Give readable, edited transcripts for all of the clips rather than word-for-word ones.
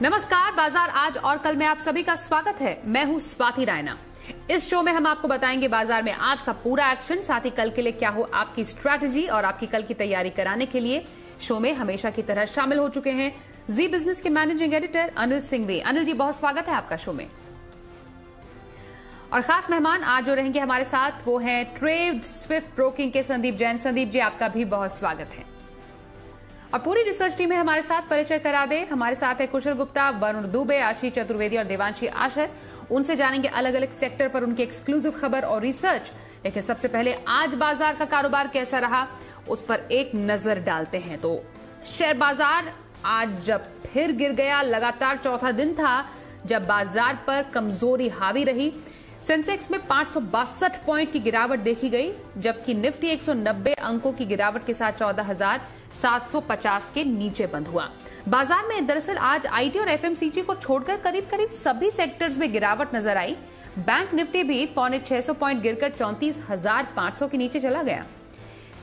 नमस्कार, बाजार आज और कल में आप सभी का स्वागत है। मैं हूं स्वाति रायना। इस शो में हम आपको बताएंगे बाजार में आज का पूरा एक्शन, साथ ही कल के लिए क्या हो आपकी स्ट्रैटेजी और आपकी कल की तैयारी कराने के लिए शो में हमेशा की तरह शामिल हो चुके हैं जी बिजनेस के मैनेजिंग एडिटर अनिल सिंघवी। अनिल जी, बहुत स्वागत है आपका शो में। और खास मेहमान आज जो रहेंगे हमारे साथ वो हैं ट्रेड स्विफ्ट ब्रोकिंग के संदीप जैन। संदीप जी, आपका भी बहुत स्वागत है। और पूरी रिसर्च टीम है हमारे साथ, परिचय करा दे। हमारे साथ है कुशल गुप्ता, वरुण दुबे, आशीष चतुर्वेदी और देवांशी आशर। उनसे जानेंगे अलग अलग सेक्टर पर उनकी एक्सक्लूसिव खबर और रिसर्च। लेकिन सबसे पहले आज बाजार का कारोबार कैसा रहा उस पर एक नजर डालते हैं। तो शेयर बाजार आज जब फिर गिर गया, लगातार चौथा दिन था जब बाजार पर कमजोरी हावी रही। सेंसेक्स में 562 पॉइंट की गिरावट देखी गई, जबकि निफ्टी 190 अंकों की गिरावट के साथ 14,750 के नीचे बंद हुआ। बाजार में दरअसल आज आईटी और एफएमसीजी को छोड़कर करीब करीब सभी सेक्टर्स में गिरावट नजर आई। बैंक निफ्टी भी 650 पॉइंट गिरकर 34,500 के नीचे चला गया।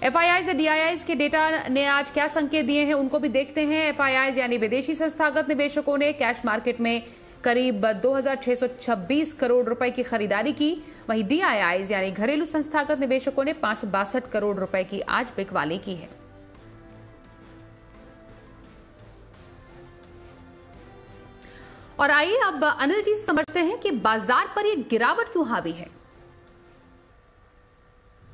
एफआईआईज और डीआईआईज के डेटा ने आज क्या संकेत दिए हैं उनको भी देखते हैं। एफआईआईज यानी विदेशी संस्थागत निवेशकों ने कैश मार्केट में करीब 2,626 करोड़ रुपए की खरीदारी की। वहीं डीआईआईज यानी घरेलू संस्थागत निवेशकों ने 562 करोड़ रुपए की आज बिकवाली की है। और आइए अब अनिल जी समझते हैं कि बाजार पर यह गिरावट क्यों हावी है।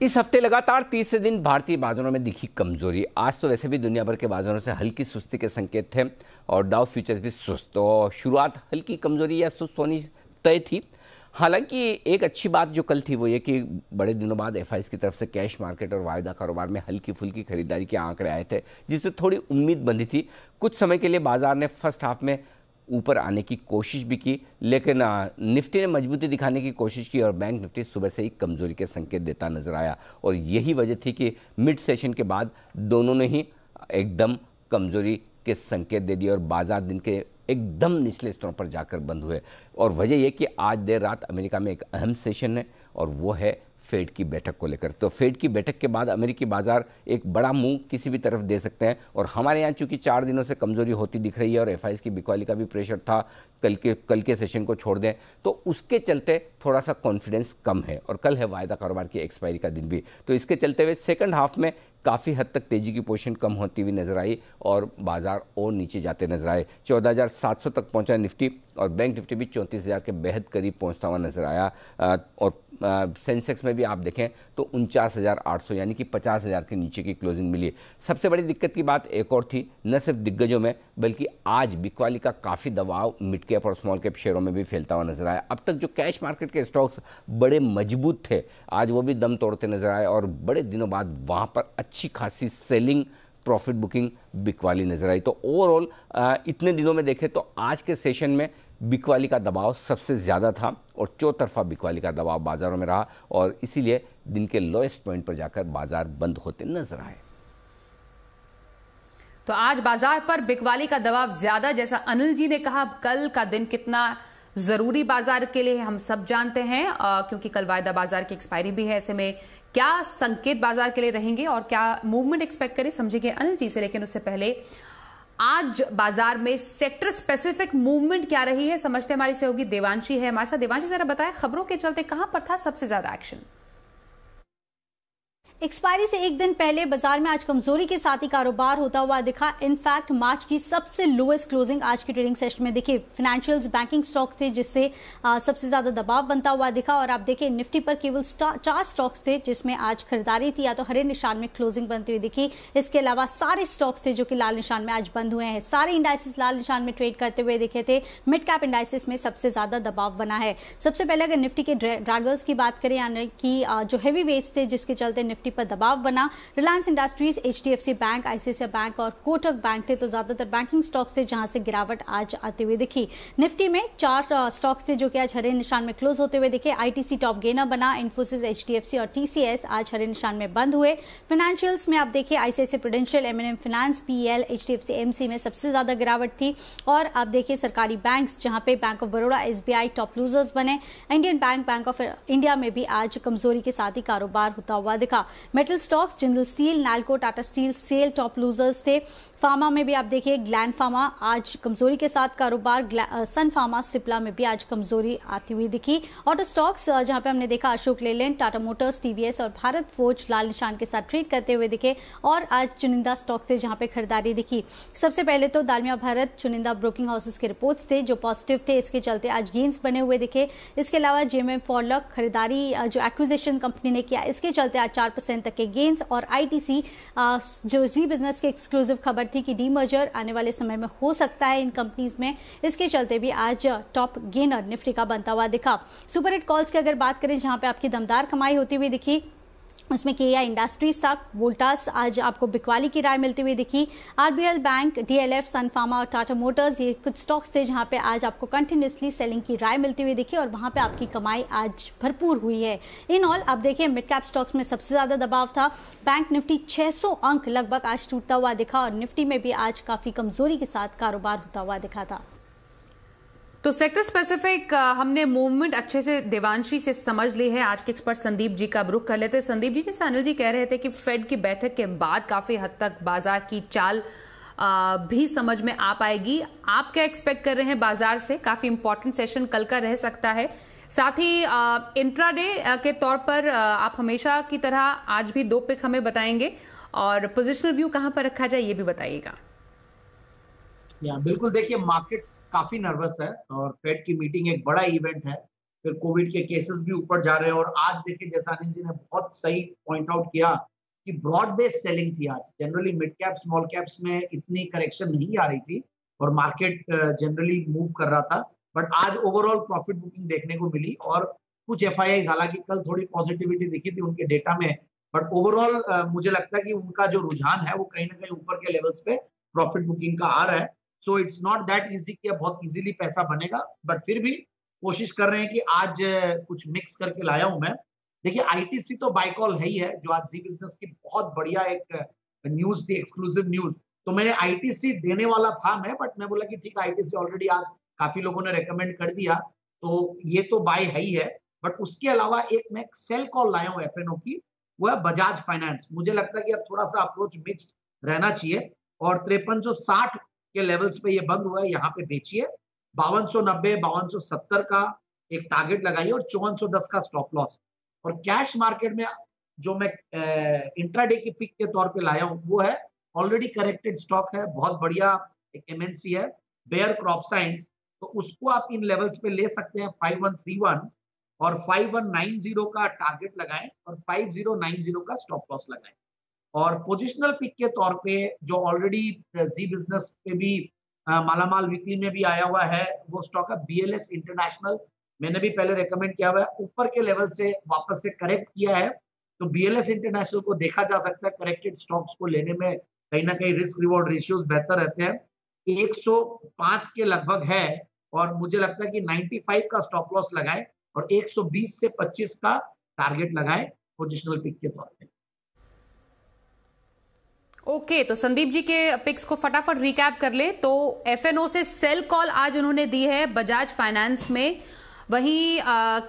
इस हफ्ते लगातार तीसरे दिन भारतीय बाजारों में दिखी कमजोरी। आज तो वैसे भी दुनिया भर के बाजारों से हल्की सुस्ती के संकेत थे और डाउ फ्यूचर्स भी सुस्त। तो शुरुआत हल्की कमजोरी या सुस्त होनी तय थी। हालांकि एक अच्छी बात जो कल थी वो ये कि बड़े दिनों बाद एफआईआईज की तरफ से कैश मार्केट और वायदा कारोबार में हल्की फुल्की खरीदारी के आंकड़े आए थे, जिससे थोड़ी उम्मीद बंधी थी। कुछ समय के लिए बाजार ने फर्स्ट हाफ में ऊपर आने की कोशिश भी की, लेकिन निफ्टी ने मजबूती दिखाने की कोशिश की और बैंक निफ्टी सुबह से ही कमजोरी के संकेत देता नजर आया। और यही वजह थी कि मिड सेशन के बाद दोनों ने ही एकदम कमजोरी के संकेत दे दिए और बाजार दिन के एकदम निचले स्तरों पर जाकर बंद हुए। और वजह यह कि आज देर रात अमेरिका में एक अहम सेशन है और वो है फेड की बैठक को लेकर। तो फेड की बैठक के बाद अमेरिकी बाजार एक बड़ा मुंह किसी भी तरफ दे सकते हैं। और हमारे यहाँ चूंकि 4 दिनों से कमजोरी होती दिख रही है और एफआईआईज की बिकवाली का भी प्रेशर था, कल के सेशन को छोड़ दें तो उसके चलते थोड़ा सा कॉन्फिडेंस कम है। और कल है वायदा कारोबार की एक्सपायरी का दिन भी, तो इसके चलते हुए सेकंड हाफ में काफ़ी हद तक तेजी की पोजीशन कम होती हुई नजर आई और बाजार और नीचे जाते नजर आए। 14,700 तक पहुंचा निफ्टी और बैंक निफ्टी भी 34,000 के बेहद करीब पहुंचता हुआ नजर आया। और सेंसेक्स में भी आप देखें तो 49,800 यानी कि 50,000 के नीचे की क्लोजिंग मिली। सबसे बड़ी दिक्कत की बात एक और थी, न सिर्फ दिग्गजों में बल्कि आज बिकवाली का काफ़ी दबाव मिड कैप और स्मॉल कैप शेयरों में भी फैलता हुआ नजर आया। अब तक जो कैश मार्केट के स्टॉक्स बड़े मजबूत थे, आज वो भी दम तोड़ते नजर आए और बड़े दिनों बाद वहाँ पर अच्छी खासी सेलिंग, प्रॉफिट बुकिंग, बिकवाली नजर आई। तो ओवरऑल इतने दिनों में देखें तो आज के सेशन में बिकवाली का दबाव सबसे ज़्यादा था और चौतरफा बिकवाली का दबाव बाजारों में रहा और इसीलिए दिन के लोएस्ट पॉइंट पर जाकर बाजार बंद होते नजर आए। तो आज बाजार पर बिकवाली का दबाव ज्यादा, जैसा अनिल जी ने कहा। कल का दिन कितना जरूरी बाजार के लिए हम सब जानते हैं, क्योंकि कल वायदा बाजार की एक्सपायरी भी है। ऐसे में क्या संकेत बाजार के लिए रहेंगे और क्या मूवमेंट एक्सपेक्ट करें, समझेंगे अनिल जी से। लेकिन उससे पहले आज बाजार में सेक्टर स्पेसिफिक मूवमेंट क्या रही है समझते हमारी सहयोगी देवांशी है हमारे साथ। देवांशी, जरा बताएं खबरों के चलते कहां पर था सबसे ज्यादा एक्शन। एक्सपायरी से एक दिन पहले बाजार में आज कमजोरी के साथ ही कारोबार होता हुआ दिखा। इनफैक्ट मार्च की सबसे लोएस्ट क्लोजिंग आज की ट्रेडिंग सेशन में देखिए। फाइनेंशियल्स, बैंकिंग स्टॉक्स थे जिससे सबसे ज्यादा दबाव बनता हुआ दिखा। और आप देखिए निफ्टी पर केवल 4 स्टॉक्स थे जिसमें आज खरीदारी थी या तो हरे निशान में क्लोजिंग बनती हुई दिखी। इसके अलावा सारे स्टॉक्स थे जो कि लाल निशान में आज बंद हुए हैं। सारे इंडाइसिस लाल निशान में ट्रेड करते हुए दिखे थे। मिड कैप इंडाइसिस में सबसे ज्यादा दबाव बना है। सबसे पहले अगर निफ्टी के ड्रैगर्स की बात करें यानी कि जो हैवी वेट्स थे जिसके चलते निफ्टी पर दबाव बना, Reliance industries, HDFC bank, ICICI bank और कोटक बैंक थे। तो ज्यादातर बैंकिंग स्टॉक्स थे जहां से गिरावट आज आते हुए दिखी। निफ्टी में 4 स्टॉक्स थे जो कि आज हरे निशान में क्लोज होते हुए दिखे। आईटीसी टॉप गेनर बना, इन्फोसिस, एचडीएफसी और टीसीएस आज हरे निशान में बंद हुए। फाइनेंशियल्स में आप देखिए ICICI Prudential, MNM finance, PL, HDFC AMC में सबसे ज्यादा गिरावट थी। और आप देखिए सरकारी बैंक्स जहां पे Bank of Baroda, SBI top losers बने। Indian Bank, Bank of India में भी आज कमजोरी के साथ ही कारोबार होता हुआ दिखा। Metal stocks Jindal steel, Nalco, Tata steel, SAIL top losers थे। फार्मा में भी आप देखिए ग्लैंड फार्मा आज कमजोरी के साथ कारोबार, सन फार्मा, सिप्ला में भी आज कमजोरी आती हुई दिखी। ऑटो स्टॉक्स जहां पे हमने देखा अशोक लेलैंड, टाटा मोटर्स, टीवीएस और भारत फोर्ज लाल निशान के साथ ट्रेड करते हुए दिखे और आज चुनिंदा स्टॉक थे जहां पे खरीदारी दिखी। सबसे पहले तो दालमिया भारत, चुनिंदा ब्रोकिंग हाउसेस के रिपोर्ट्स थे जो पॉजिटिव थे, इसके चलते आज गेन्स बने हुए दिखे। इसके अलावा जेएमएम फॉरलॉक खरीदारी जो एक्विजिशन कंपनी ने किया, इसके चलते आज 4% तक के गेन्स। और आईटीसी जो जी बिजनेस की एक्सक्लूसिव खबर थी कि डीमर्जर आने वाले समय में हो सकता है इन कंपनीज में, इसके चलते भी आज टॉप गेनर निफ्टी का बनता हुआ दिखा। सुपर हिट कॉल्स की अगर बात करें जहां पे आपकी दमदार कमाई होती हुई दिखी, उसमें केआई इंडस्ट्रीज था, वोल्टास आज आपको बिकवाली की राय मिलती हुई दिखी। आरबीएल बैंक, डीएलएफ, सन फार्मा और टाटा मोटर्स ये कुछ स्टॉक्स थे जहां पे आज आपको कंटिन्यूसली सेलिंग की राय मिलती हुई दिखी और वहां पे आपकी कमाई आज भरपूर हुई है। इन ऑल आप देखिए मिड कैप स्टॉक्स में सबसे ज्यादा दबाव था। बैंक निफ्टी 600 अंक लगभग आज टूटता हुआ दिखा और निफ्टी में भी आज काफी कमजोरी के साथ कारोबार होता हुआ दिखा था। तो सेक्टर स्पेसिफिक हमने मूवमेंट अच्छे से देवांशी से समझ ली है। आज के एक्सपर्ट संदीप जी का रुख कर लेते हैं। संदीप जी, जैसे अनिल जी कह रहे थे कि फेड की बैठक के बाद काफी हद तक बाजार की चाल भी समझ में आ पाएगी, आप क्या एक्सपेक्ट कर रहे हैं बाजार से? काफी इंपॉर्टेंट सेशन कल का रह सकता है। साथ ही इंट्राडे के तौर पर आप हमेशा की तरह आज भी 2 पिक हमें बताएंगे और पोजिशनल व्यू कहां पर रखा जाए ये भी बताइएगा। बिल्कुल, देखिए मार्केट्स काफी नर्वस है और फेड की मीटिंग एक बड़ा इवेंट है, फिर कोविड के केसेस भी ऊपर जा रहे हैं और आज देखिए जैसा अनिल जी ने बहुत सही पॉइंट आउट किया कि ब्रॉड बेस्ड सेलिंग थी आज। Generally mid cap small caps में इतनी करेक्शन नहीं आ रही थी और मार्केट जनरली मूव कर रहा था, बट आज ओवरऑल प्रॉफिट बुकिंग देखने को मिली और कुछ एफआईआईज, हालांकि कल थोड़ी पॉजिटिविटी दिखी थी उनके डेटा में, बट ओवरऑल मुझे लगता है कि उनका जो रुझान है वो कहीं ना कहीं ऊपर के लेवल्स पे प्रॉफिट बुकिंग का आ रहा है। So it's not that easy कि बहुत इजीली पैसा बनेगा, बट फिर भी कोशिश कर रहे हैं कि आज कुछ मिक्स करके लाया हूं मैं। देखिए आईटीसी तो बाय कॉल है ही है, जो आज जी बिजनेस की बहुत बढ़िया एक न्यूज थी, एक्सक्लूसिव न्यूज, तो मैंने आईटीसी देने वाला था मैं, बट मैं बोला कि ठीक है आईटीसी ऑलरेडी आज काफी लोगों ने रेकमेंड कर दिया तो ये तो बाय है ही है। बट उसके अलावा एक मैं सेल कॉल लाया हूँ एफएनओ की, वो है बजाज फाइनेंस। मुझे लगता है कि अब थोड़ा सा अप्रोच मिक्स्ड रहना चाहिए और 5360 के लेवल्स पे ये बंद हुआ है, यहाँ पे बेचिए। 5290 5270 का एक टारगेट लगाइए और 5410 का स्टॉप लॉस। और कैश मार्केट में जो मैं इंट्राडे की पिक के तौर पे लाया हूँ वो है ऑलरेडी करेक्टेड स्टॉक है, बहुत बढ़िया एक एमएनसी है, बेयर क्रॉप साइंस, तो उसको आप इन लेवल्स पे ले सकते हैं। 5131 और 5190 का टारगेट लगाएं और 5090 का स्टॉप लॉस लगाएं। और पोजिशनल पिक के तौर पे जो ऑलरेडी जी बिजनेस पे भी मालामाल वीकली में भी आया हुआ है वो स्टॉक है बीएलएस इंटरनेशनल। मैंने भी पहले रेकमेंड किया हुआ है, ऊपर के लेवल से वापस से करेक्ट किया है, तो बीएलएस इंटरनेशनल को देखा जा सकता है। करेक्टेड स्टॉक्स को लेने में कहीं ना कहीं रिस्क रिवॉर्ड रेशियोज बेहतर रहते हैं। 105 के लगभग है और मुझे लगता है कि 95 का स्टॉप लॉस लगाएं और 120 से 25 का टारगेट लगाएं पोजिशनल पिक के तौर पे। ओके, तो संदीप जी के पिक्स को फटाफट रिकैप कर ले तो एफएनओ से सेल कॉल आज उन्होंने दी है बजाज फाइनेंस में, वहीं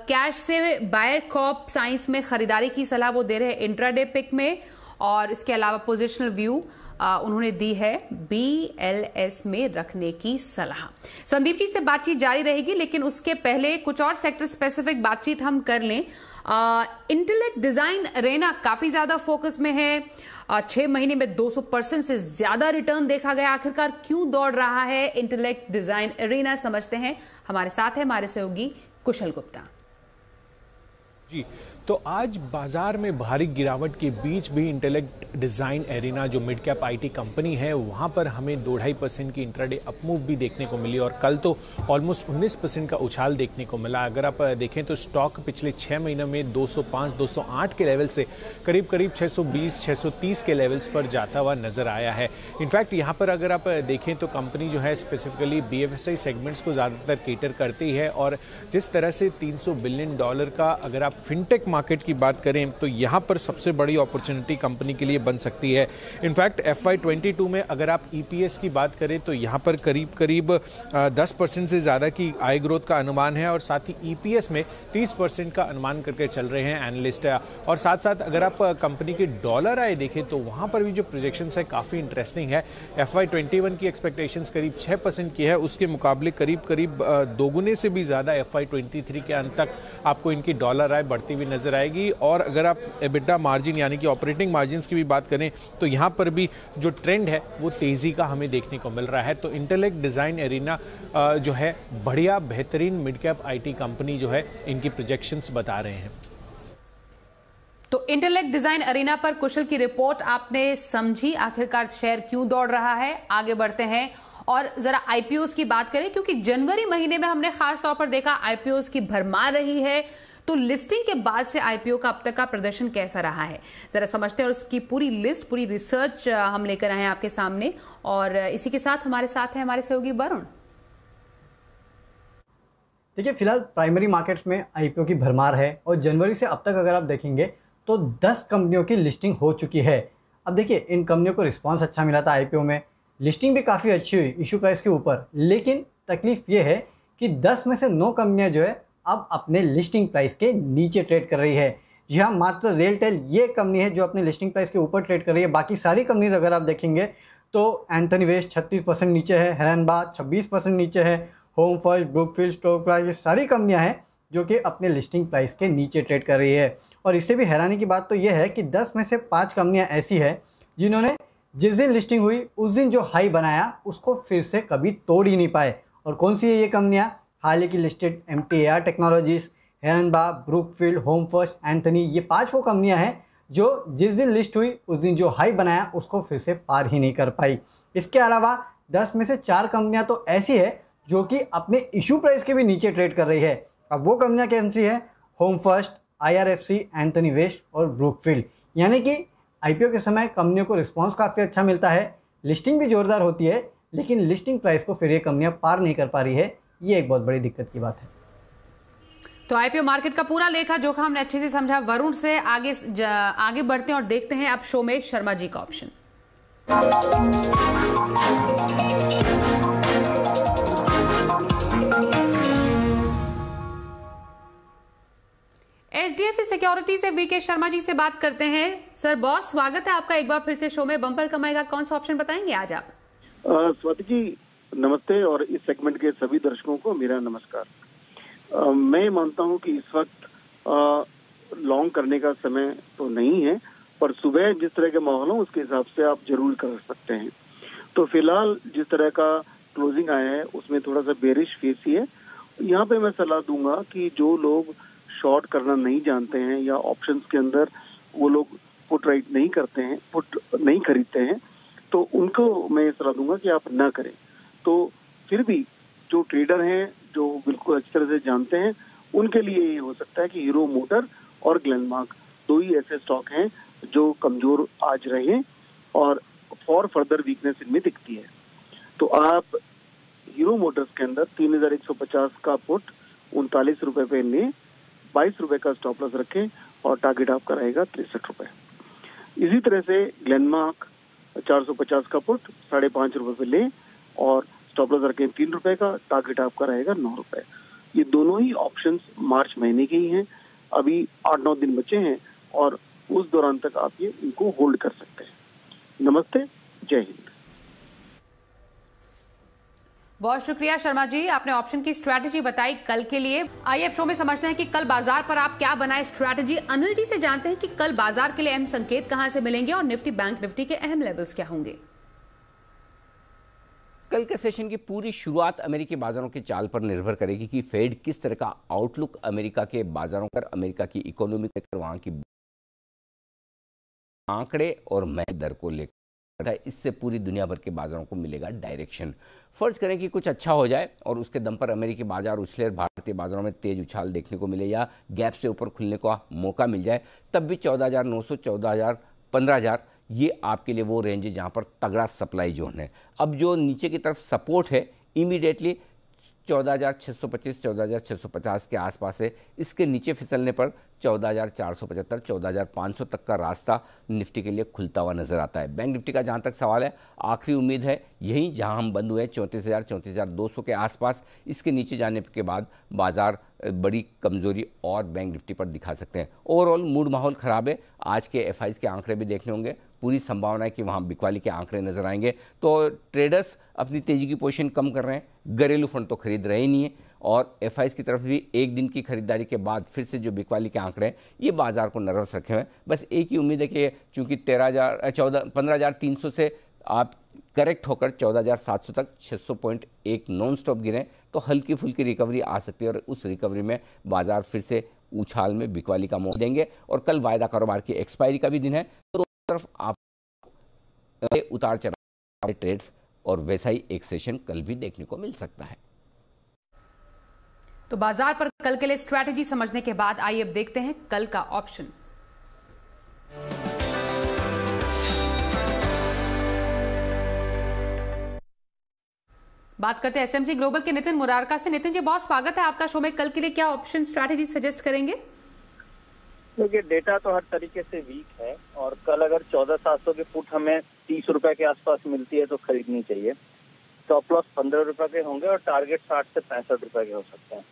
कैश से बायर क्रॉप साइंस में खरीदारी की सलाह वो दे रहे हैं इंट्राडे पिक में, और इसके अलावा पोजिशनल व्यू उन्होंने दी है बीएलएस में रखने की सलाह। संदीप जी से बातचीत जारी रहेगी, लेकिन उसके पहले कुछ और सेक्टर स्पेसिफिक बातचीत हम कर लें। इंटेलेक्ट डिजाइन अरेना काफी ज्यादा फोकस में है, 6 महीने में 200% से ज्यादा रिटर्न देखा गया। आखिरकार क्यों दौड़ रहा है इंटेलेक्ट डिजाइन अरेना, समझते हैं। हमारे साथ है हमारे सहयोगी कुशल गुप्ता जी। तो आज बाजार में भारी गिरावट के बीच भी इंटेलेक्ट डिजाइन एरिना जो मिड कैप आईटी कंपनी है वहां पर हमें 2.5% की इंट्राडे अपमूव भी देखने को मिली और कल तो ऑलमोस्ट 19% का उछाल देखने को मिला। अगर आप देखें तो स्टॉक पिछले 6 महीनों में 205-208 के लेवल से करीब 620-630 के लेवल्स पर जाता हुआ नजर आया है। इनफैक्ट यहाँ पर अगर आप देखें तो कंपनी जो है स्पेसिफिकली बीएफएसआई सेगमेंट्स को ज़्यादातर केटर करती है और जिस तरह से $300 बिलियन का अगर आप फिनटेक मार्केट की बात करें तो यहाँ पर सबसे बड़ी अपॉर्चुनिटी कंपनी के लिए बन सकती है। इनफैक्ट FY22 में अगर आप EPS की बात करें तो यहाँ पर करीब 10% से ज़्यादा की आय ग्रोथ का अनुमान है और साथ ही EPS में 30% का अनुमान करके चल रहे हैं एनालिस्ट। और साथ साथ अगर आप कंपनी की डॉलर आय देखें तो वहाँ पर भी जो प्रोजेक्शंस है काफ़ी इंटरेस्टिंग है। FY21 की एक्सपेक्टेशंस करीब 6% की है, उसके मुकाबले करीब दोगुने से भी ज़्यादा FY23 के अंत तक आपको इनकी डॉलर आय बढ़ती हुई नजर आएगी। और अगर आप EBITDA मार्जिन यानी कि ऑपरेटिंग मार्जिन की भी बात करें तो यहाँ पर भी जो ट्रेंड है वो तेज़ी का हमें देखने को मिल रहा है। तो इंटेलेक्ट डिज़ाइन एरिना जो है बढ़िया बेहतरीन मिड कैप IT कंपनी जो है इनकी प्रोजेक्शंस बता रहे हैं। तो इंटेलेक्ट डिजाइन एरिना पर कुशल की रिपोर्ट आपने समझी, आखिरकार शेयर क्यों दौड़ रहा है। आगे बढ़ते हैं और जरा IPOs की बात करें, क्योंकि जनवरी महीने में हमने खास तौर पर देखा IPOs की भरमार रही है। तो लिस्टिंग के बाद से IPO का अब तक का प्रदर्शन कैसा रहा है, जरा समझते हैं और उसकी पूरी लिस्ट, पूरी रिसर्च हम लेकर आए हैं आपके सामने। और इसी के साथ हमारे साथ है हमारे सहयोगी वरुण। देखिए, फिलहाल प्राइमरी मार्केट्स में IPO की भरमार है और जनवरी से अब तक अगर आप देखेंगे तो 10 कंपनियों की लिस्टिंग हो चुकी है। अब देखिए, इन कंपनियों को रिस्पांस अच्छा मिला था IPO में, लिस्टिंग भी काफ़ी अच्छी हुई इशू प्राइस के ऊपर। लेकिन तकलीफ ये है कि 10 में से 9 कंपनियां जो है अब अपने लिस्टिंग प्राइस के नीचे ट्रेड कर रही है। जी हाँ, मात्र रेलटेल ये कंपनी है जो अपने लिस्टिंग प्राइस के ऊपर ट्रेड कर रही है। बाकी सारी कंपनीज अगर आप देखेंगे तो एंथनी वेस्ट 36% नीचे है, हेरनबा 26% नीचे है, home first, Brookfield, stock price, ये सारी कंपनियां हैं जो कि अपने लिस्टिंग प्राइस के नीचे ट्रेड कर रही है। और इससे भी हैरानी की बात तो यह है कि 10 में से 5 कंपनियां ऐसी है जिन्होंने जिस दिन लिस्टिंग हुई उस दिन जो हाई बनाया उसको फिर से कभी तोड़ ही नहीं पाए। और कौन सी है ये कंपनियां? हाल ही की listed MTAR technologies, Heranba, Brookfield, Home First, Anthony, ये 5 वो कंपनियां हैं जो जिस दिन लिस्ट हुई उस दिन जो हाई बनाया उसको फिर से पार ही नहीं कर पाई। इसके अलावा 10 में से 4 कंपनियां तो ऐसी है जो कि अपने इशू प्राइस के भी नीचे ट्रेड कर रही है। अब वो कंपनियां कौन सी है? Home first, IRFC, Antony waste और ब्रुकफील्ड। यानी कि IPO के समय कंपनियों को रिस्पांस काफ़ी अच्छा मिलता है, लिस्टिंग भी जोरदार होती है, लेकिन लिस्टिंग प्राइस को फिर ये कंपनियां पार नहीं कर पा रही है। ये एक बहुत बड़ी दिक्कत की बात है। तो IPO मार्केट का पूरा लेखा जोखा हमने अच्छे से समझा। वरुण से आगे बढ़ते हैं और देखते हैं अब शो में शर्मा जी का ऑप्शन। HDFC सिक्योरिटी से VK शर्मा जी से बात करते हैं। सर बॉस, स्वागत है आपका एक बार फिर से शो में। बम्पर कमाएगा कौन सा ऑप्शन बताएंगे आज आप? स्वाति जी नमस्ते और इस सेगमेंट के सभी दर्शकों को मेरा नमस्कार। मैं मानता हूं कि इस वक्त लॉन्ग करने का समय तो नहीं है, पर सुबह जिस तरह के माहौल हो उसके हिसाब से आप जरूर कर सकते हैं। तो फिलहाल जिस तरह का क्लोजिंग आया है उसमें थोड़ा सा बेरिश फेस ही है। यहाँ पे मैं सलाह दूंगा कि जो लोग शॉर्ट करना नहीं जानते हैं या ऑप्शंस के अंदर वो लोग पुट राइट नहीं करते हैं, पुट नहीं खरीदते हैं, तो उनको मैं सलाह दूंगा कि आप ना करें। तो फिर भी जो ट्रेडर हैं जो बिल्कुल अच्छी तरह से जानते हैं उनके लिए ये हो सकता है कि हीरो मोटर और ग्लेनमार्क 2 ही ऐसे स्टॉक हैं जो कमजोर आज रहे और फॉर फर्दर वीकनेस इनमें दिखती है। तो आप हीरो मोटर्स के अंदर 3150 का पुट 39 रुपए पे लें, 22 रुपए का स्टॉप लॉस रखें और टारगेट आपका रहेगा 63 रुपए। इसी तरह से ग्लेनमार्क 450 का पुट 5.5 रुपए पे लें और स्टॉप लॉस रखें 3 रुपए का, टारगेट आपका रहेगा 9 रुपए। ये दोनों ही ऑप्शंस मार्च महीने के ही हैं, अभी 8-9 दिन बचे हैं और उस दौरान तक आप ये इनको होल्ड कर सकते हैं। नमस्ते, जय हिंद। बहुत शुक्रिया शर्मा जी, आपने ऑप्शन की स्ट्रैटेजी बताई कल के लिए। आइए अब शो में समझते हैं कि कल बाजार पर आप क्या बनाए स्ट्रैटेजी। अनिल जी से जानते हैं कि कल बाजार के लिए अहम संकेत कहां से मिलेंगे और निफ्टी बैंक निफ्टी के अहम लेवल्स क्या होंगे। कल के सेशन की पूरी शुरुआत अमेरिकी बाजारों की चाल पर निर्भर करेगी कि फेड किस तरह का आउटलुक अमेरिका के बाजारों पर, अमेरिका की इकोनॉमी पर, वहां की आंकड़े और महंगाई दर को लेकर है। इससे पूरी दुनिया भर के बाजारों को मिलेगा डायरेक्शन। फर्ज करें कि कुछ अच्छा हो जाए और उसके दम पर अमेरिकी बाजार उछले और भारतीय बाजारों में तेज उछाल देखने को मिले या गैप से ऊपर खुलने का मौका मिल जाए, तब भी 14,900, 14,000, 15,000 ये आपके लिए वो रेंज है जहां पर तगड़ा सप्लाई जोन है। अब जो नीचे की तरफ सपोर्ट है इमीडिएटली 14,625 14,650 के आसपास है। इसके नीचे फिसलने पर 14,475 14,500 तक का रास्ता निफ्टी के लिए खुलता हुआ नजर आता है। बैंक निफ्टी का जहां तक सवाल है, आखिरी उम्मीद है यहीं जहां हम बंद हुए 34,000 34,200 के आसपास। इसके नीचे जाने के बाद बाजार बड़ी कमजोरी और बैंक निफ्टी पर दिखा सकते हैं। ओवरऑल मूड माहौल खराब है। आज के एफआईज के आंकड़े भी देखने होंगे, पूरी संभावना है कि वहां बिकवाली के आंकड़े नजर आएंगे। तो ट्रेडर्स अपनी तेजी की पोजीशन कम कर रहे हैं, घरेलू फंड तो खरीद रहे ही नहीं है, और एफआईज की तरफ भी एक दिन की खरीदारी के बाद फिर से जो बिकवाली के आंकड़े हैं ये बाजार को नर्वस रखे हुए हैं। बस एक ही उम्मीद है कि चूंकि 15,300 से आप करेक्ट होकर 14,700 तक 600 पॉइंट एक नॉन स्टॉप गिरे तो हल्की फुल्की रिकवरी आ सकती है, और उस रिकवरी में बाजार फिर से उछाल में बिकवाली का मौका देंगे। और कल वायदा कारोबार की एक्सपायरी का भी दिन है, तो तरफ आप उतार चढ़ाव ट्रेड्स और वैसा ही एक सेशन कल भी देखने को मिल सकता है। तो बाजार पर कल के लिए स्ट्रैटेजी समझने के बाद आइए अब देखते हैं कल का ऑप्शन। बात करते हैं एसएमसी ग्लोबल के नितिन मुरारका से। नितिन जी, बहुत स्वागत है आपका शो में। कल के लिए क्या ऑप्शन स्ट्रैटेजी सजेस्ट करेंगे? देखिए, डेटा तो हर तरीके से वीक है, और कल अगर 14,700 के फुट हमें 30 रुपए के आसपास मिलती है तो खरीदनी चाहिए। स्टॉप लॉस 15 रुपए के होंगे और टारगेट 60 से 65 रुपए के हो सकते हैं।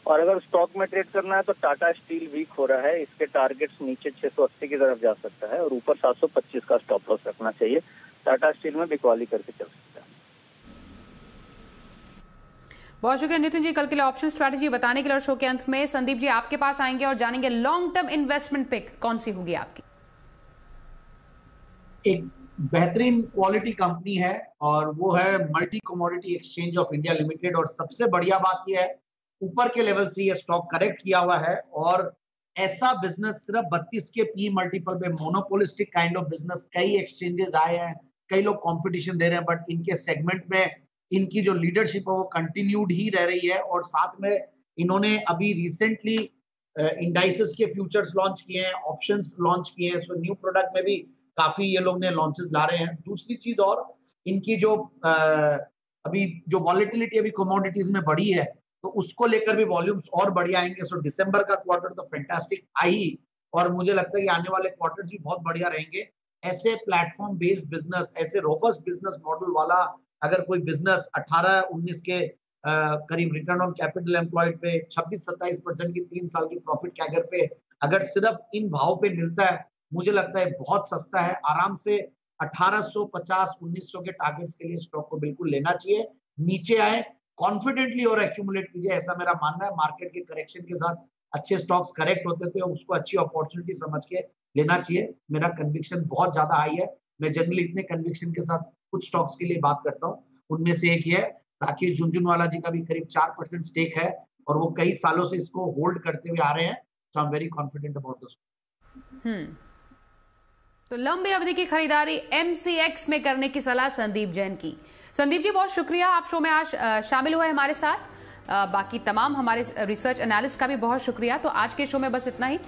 और अगर स्टॉक में ट्रेड करना है तो टाटा स्टील वीक हो रहा है, इसके टारगेट्स नीचे 680 की तरफ जा सकता है और ऊपर 725 का स्टॉप लॉस रखना चाहिए। टाटा स्टील में बिकवाली करके चल सकता है। बहुत शुक्रिया नितिन जी कल के लिए ऑप्शन स्ट्रैटेजी बताने के लिए। और शो के अंत में संदीप जी आपके पास आएंगे और जानेंगे लॉन्ग टर्म इन्वेस्टमेंट पिक कौन सी होगी आपकी? एक बेहतरीन क्वालिटी कंपनी है और वो है multi commodity exchange of India limited. और सबसे बढ़िया बात यह है, ऊपर के लेवल से ये स्टॉक करेक्ट किया हुआ है, और ऐसा बिजनेस सिर्फ 32 के पी मल्टीपल पे, मोनोपोलिस्टिक काइंड ऑफ बिजनेस, कई एक्सचेंजेस आए हैं, कई लोग कंपटीशन दे रहे हैं, बट इनके सेगमेंट में इनकी जो लीडरशिप है वो कंटिन्यूड ही रह रही है। और साथ में इन्होंने अभी रिसेंटली इंडाइसेस के फ्यूचर्स लॉन्च किए हैं, ऑप्शंस लॉन्च किए हैं। सो न्यू प्रोडक्ट में भी काफी ये लोग ने लॉन्चेस ला रहे हैं। दूसरी चीज, और इनकी जो अभी जो वॉलेटिलिटी अभी कमोडिटीज में बढ़ी है तो उसको लेकर भी वॉल्यूम्स और बढ़िया आएंगे। सो दिसंबर का क्वार्टर तो फैंटास्टिक आई, और मुझे लगता है कि आने वाले क्वार्टर्स भी बहुत बढ़िया रहेंगे। ऐसे प्लेटफॉर्म बेस्ड बिजनेस, ऐसे रोबस्ट बिजनेस मॉडल वाला अगर कोई बिजनेस 18-19 के करीब रिटर्न ऑन कैपिटल एम्प्लॉयड पे, 26-27% की 3 साल की प्रॉफिट कैगर पे अगर सिर्फ इन भाव पे मिलता है, मुझे लगता है बहुत सस्ता है। आराम से 1850-1900 के टारगेट्स के लिए स्टॉक को बिल्कुल लेना चाहिए। नीचे आए कॉन्फिडेंटली और एक्यूमुलेट कीजिए, ऐसा मेरा मानना है। मार्केट के करेक्शन के साथ अच्छे स्टॉक्स करेक्ट होते थे, उसको अच्छी अपॉर्चुनिटी समझ के लेना चाहिए। मेरा कन्विक्शन बहुत ज्यादा हाई है। मैं जनरली इतने कन्विक्शन के साथ कुछ स्टॉक्स के लिए बात करता हूँ, उनमें से एक ये है। राकेश झुनझुनवाला जी का भी करीब 4% स्टेक है और वो कई सालों से इसको होल्ड करते हुए आ रहे हैं। So I am very confident about this. तो लंबी अवधि की खरीदारी MCX में करने की सलाह संदीप जैन की। संदीप जी बहुत शुक्रिया, आप शो में आज शामिल हुए हमारे साथ। बाकी तमाम हमारे रिसर्च एनालिस्ट का भी बहुत शुक्रिया। तो आज के शो में बस इतना ही।